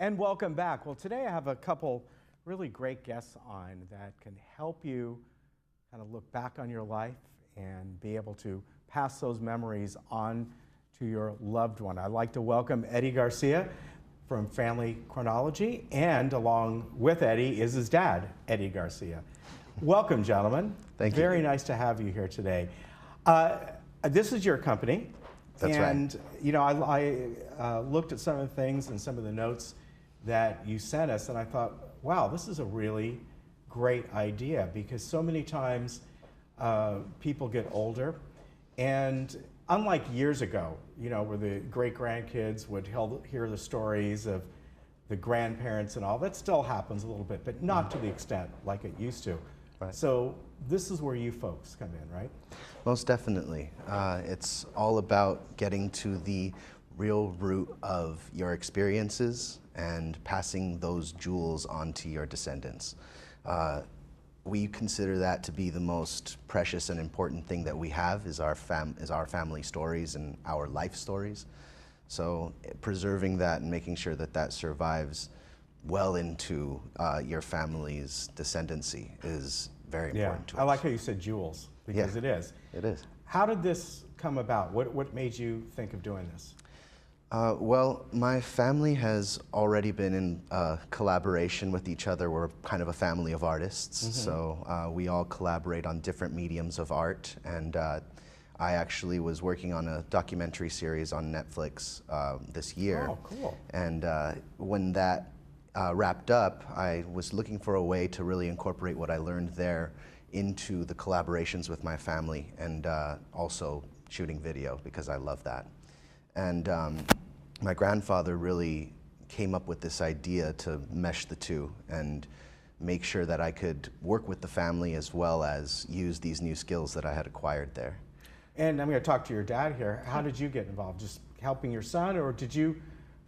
And welcome back. Well, today I have a couple really great guests on that can help you kind of look back on your life and be able to pass those memories on to your loved one. I'd like to welcome Eddie Garcia from Family Chronology, and along with Eddie is his dad, Eddie Garcia. Welcome, gentlemen. Thank you. Very nice to have you here today. This is your company. That's right. And, you know, I looked at some of the things and some of the notes that you sent us, and I thought, wow, this is a really great idea, because so many times people get older, and unlike years ago, you know, where the great-grandkids would hear the stories of the grandparents and all, that still happens a little bit, but not to the extent like it used to. Right. So this is where you folks come in, right? Most definitely. It's all about getting to the real root of your experiences and passing those jewels on to your descendants. We consider that to be the most precious and important thing that we have is our family stories and our life stories. So preserving that and making sure that that survives well into your family's descendancy is very important to us. I like how you said jewels, because it is. It is. How did this come about? What made you think of doing this? Well, my family has already been in collaboration with each other. We're kind of a family of artists, so we all collaborate on different mediums of art. And I actually was working on a documentary series on Netflix this year. Oh, cool. And when that wrapped up, I was looking for a way to really incorporate what I learned there into the collaborations with my family, and also shooting video, because I love that. And my grandfather really came up with this idea to mesh the two and make sure that I could work with the family as well as use these new skills that I had acquired there. And I'm going to talk to your dad here. How did you get involved? Just helping your son, or did you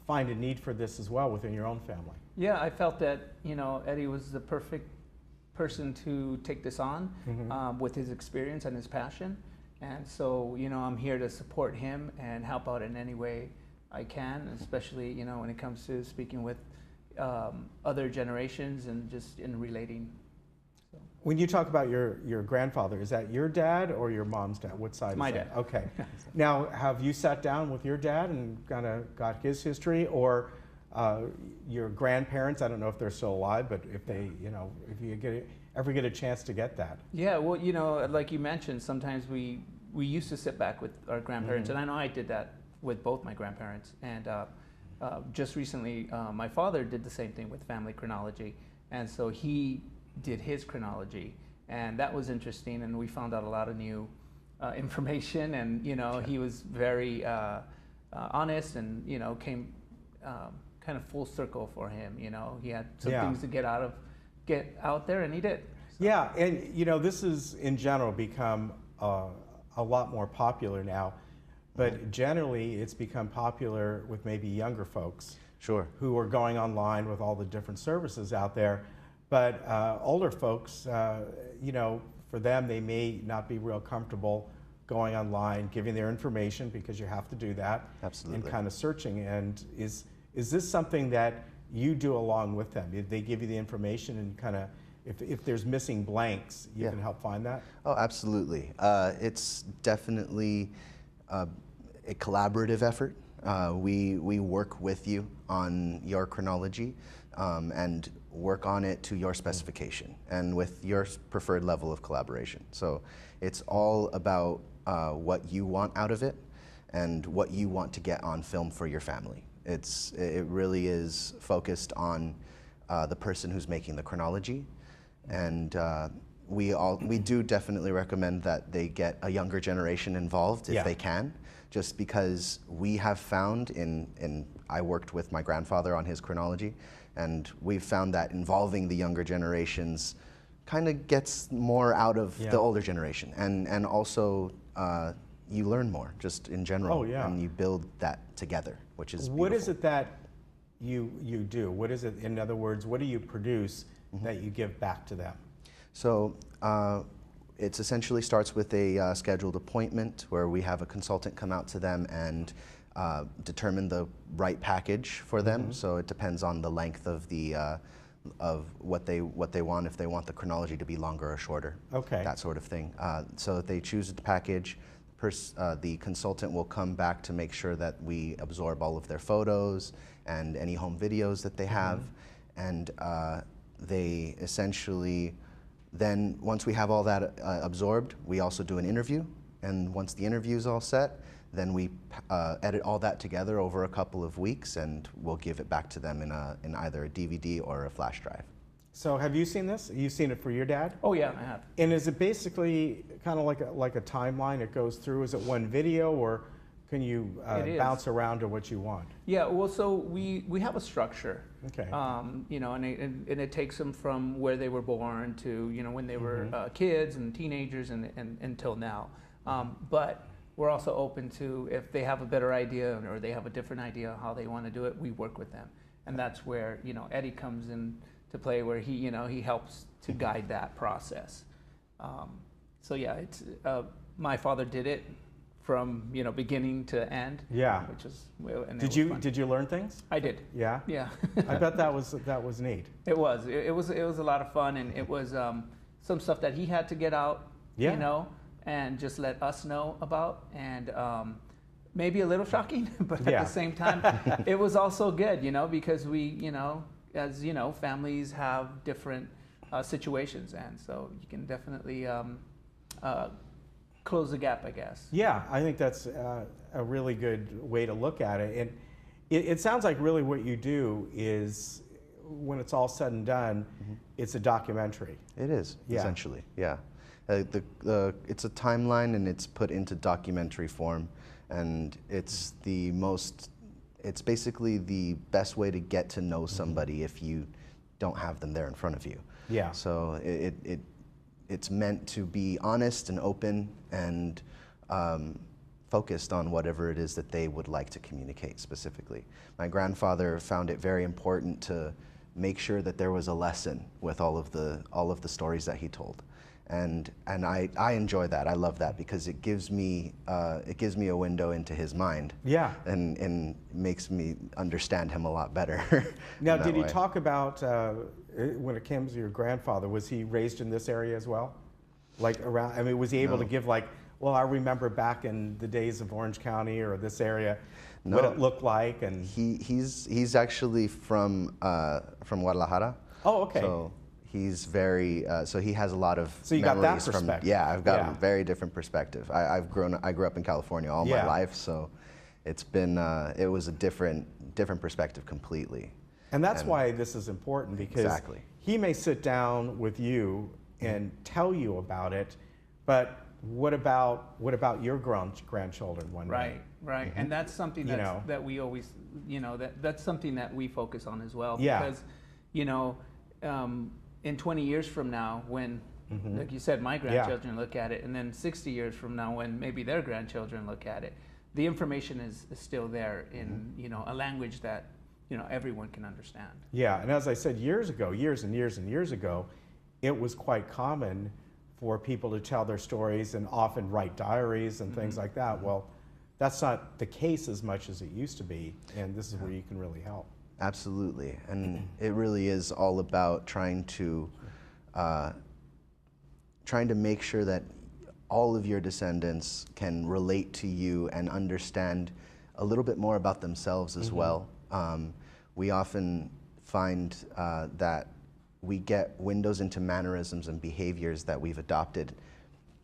find a need for this as well within your own family? Yeah, I felt that, you know, Eddie was the perfect person to take this on with his experience and his passion. And so, you know, I'm here to support him and help out in any way I can, especially, you know, when it comes to speaking with other generations and just in relating. So. When you talk about your grandfather, is that your dad or your mom's dad? What side My is that? dad. Okay. Now, have you sat down with your dad and kind of got his history, or your grandparents? I don't know if they're still alive, but if they, you know, if you ever get a chance to get that. Yeah, well, you know, like you mentioned, sometimes we used to sit back with our grandparents, and I know I did that with both my grandparents. And just recently, my father did the same thing with Family Chronology, and so he did his chronology, and that was interesting, and we found out a lot of new information, and, you know, he was very honest, and, you know, came kind of full circle for him. You know, he had some things to get out there, and he did. So. Yeah, and, you know, this has in general become a lot more popular now, but generally it's become popular with maybe younger folks. Sure. Who are going online with all the different services out there. But older folks, you know, for them, they may not be real comfortable going online, giving their information, because you have to do that. Absolutely. And kind of searching. And is this something that you do along with them? They give you the information, and kind of, if there's missing blanks, you can help find that? Oh, absolutely. It's definitely a collaborative effort. We work with you on your chronology and work on it to your specification and with your preferred level of collaboration. So it's all about what you want out of it and what you want to get on film for your family. It really is focused on the person who's making the chronology, and we do definitely recommend that they get a younger generation involved if they can, just because we have found I worked with my grandfather on his chronology, and we've found that involving the younger generations kind of gets more out of the older generation, and also you learn more just in general, and you build that together, which is beautiful. What is it that you do? What is it, in other words, what do you produce that you give back to them? So it essentially starts with a scheduled appointment where we have a consultant come out to them and determine the right package for them. So it depends on the length of the of what they want, if they want the chronology to be longer or shorter, that sort of thing. So if they choose the package, the consultant will come back to make sure that we absorb all of their photos and any home videos that they have, and they essentially then, once we have all that absorbed, we also do an interview, and once the interview is all set, then we edit all that together over a couple of weeks, and we'll give it back to them in either a DVD or a flash drive. So have you seen this? You've seen it for your dad? Oh yeah, I have. And is it basically kind of like a timeline it goes through? Is it one video, or can you bounce around to what you want? Yeah, well, so we have a structure. Okay. You know, and it takes them from where they were born to, you know, when they were kids and teenagers and until now. But we're also open to, if they have a better idea or they have a different idea how they want to do it, we work with them. And that's where, you know, Eddie comes in to play, where he, you know, he helps to guide that process. So yeah, it's my father did it from, you know, beginning to end. Yeah. Which is, and did you learn things? I did. Yeah. Yeah. I bet that was neat. It was. It was a lot of fun, and it was some stuff that he had to get out. Yeah. You know, and just let us know about, and maybe a little shocking, but at the same time, it was also good, you know, because we, you know, as you know, families have different situations, and so you can definitely close the gap, I guess. Yeah, I think that's a really good way to look at it, and it sounds like really what you do is, when it's all said and done, it's a documentary. It is, essentially, yeah. It's a timeline, and it's put into documentary form, and it's basically the best way to get to know somebody if you don't have them there in front of you. Yeah. So it's meant to be honest and open and focused on whatever it is that they would like to communicate specifically. My grandfather found it very important to make sure that there was a lesson with all of the stories that he told. And I enjoy that. I love that, because it gives me a window into his mind. Yeah. And makes me understand him a lot better. Now, did he talk about when it came to your grandfather? Was he raised in this area as well? Like around? I mean, was he able to give like, well, I remember back in the days of Orange County or this area, what it looked like? And he's actually from Guadalajara. Oh, okay. So he's very, so he has a lot of so you memories got that perspective. From, yeah, I've got a very different perspective. I grew up in California all my life, so it's been, it was a different perspective completely. And that's why this is important, because he may sit down with you and tell you about it, but what about your grandchildren one day? Right, and that's something that we always, you know, that's something that we focus on as well, because, you know, in 20 years from now, when, like you said, my grandchildren look at it, and then 60 years from now, when maybe their grandchildren look at it, the information is still there in, you know, a language that, you know, everyone can understand. Yeah, and as I said, years and years ago, it was quite common for people to tell their stories and often write diaries and things like that. Well, that's not the case as much as it used to be, and this is where you can really help. Absolutely, and it really is all about trying to make sure that all of your descendants can relate to you and understand a little bit more about themselves as well. We often find that we get windows into mannerisms and behaviors that we've adopted,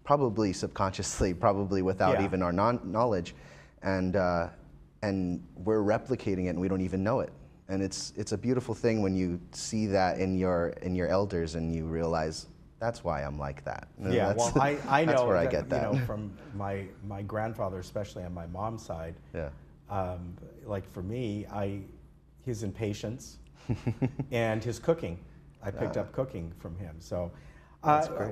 probably subconsciously, probably without even our knowledge, and we're replicating it and we don't even know it. And it's a beautiful thing when you see that in your elders and you realize that's why I'm like that. Yeah, well, I know that's where I get that. You know, from my grandfather, especially on my mom's side. Yeah. Like for me, his impatience and his cooking. I picked up cooking from him. So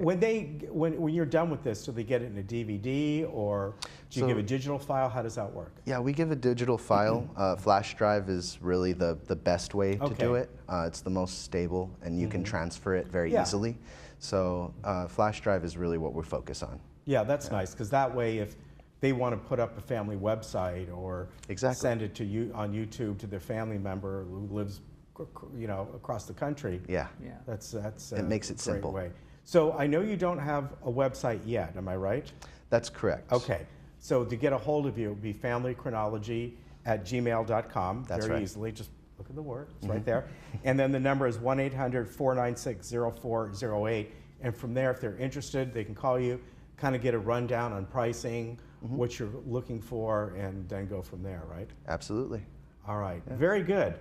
when you're done with this, do they get it in a DVD, or do you give a digital file? How does that work? Yeah, we give a digital file. Flash drive is really the best way to do it. It's the most stable, and you can transfer it very easily. So flash drive is really what we focus on. Yeah, that's nice, because that way, if they want to put up a family website or Exactly. send it to you on YouTube to their family member who lives, across the country. Yeah. Yeah. That's It makes it a great simple. way. So I know you don't have a website yet, am I right? That's correct. Okay, so to get a hold of you, it would be familychronology@gmail.com. That's Very right. easily, just look at the word, it's right there. And then the number is 1-800-496-0408. And from there, if they're interested, they can call you, kind of get a rundown on pricing, what you're looking for, and then go from there, right? Absolutely. All right, very good.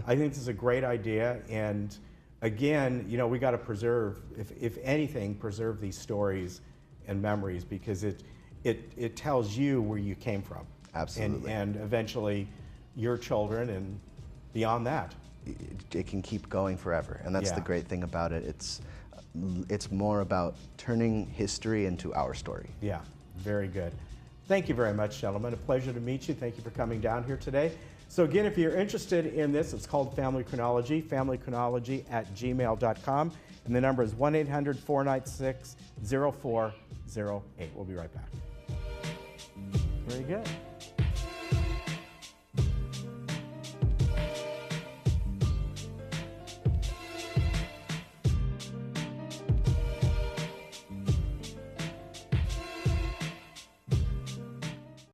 I think this is a great idea, and again, we got to preserve, if anything, preserve these stories and memories, because it tells you where you came from. Absolutely. And eventually your children and beyond that. It can keep going forever, and that's the Yeah. great thing about it. It's more about turning history into our story. Yeah, very good. Thank you very much, gentlemen. A pleasure to meet you. Thank you for coming down here today. So again, if you're interested in this, it's called Family Chronology, familychronology@gmail.com. And the number is 1-800-496-0408. We'll be right back. Very good.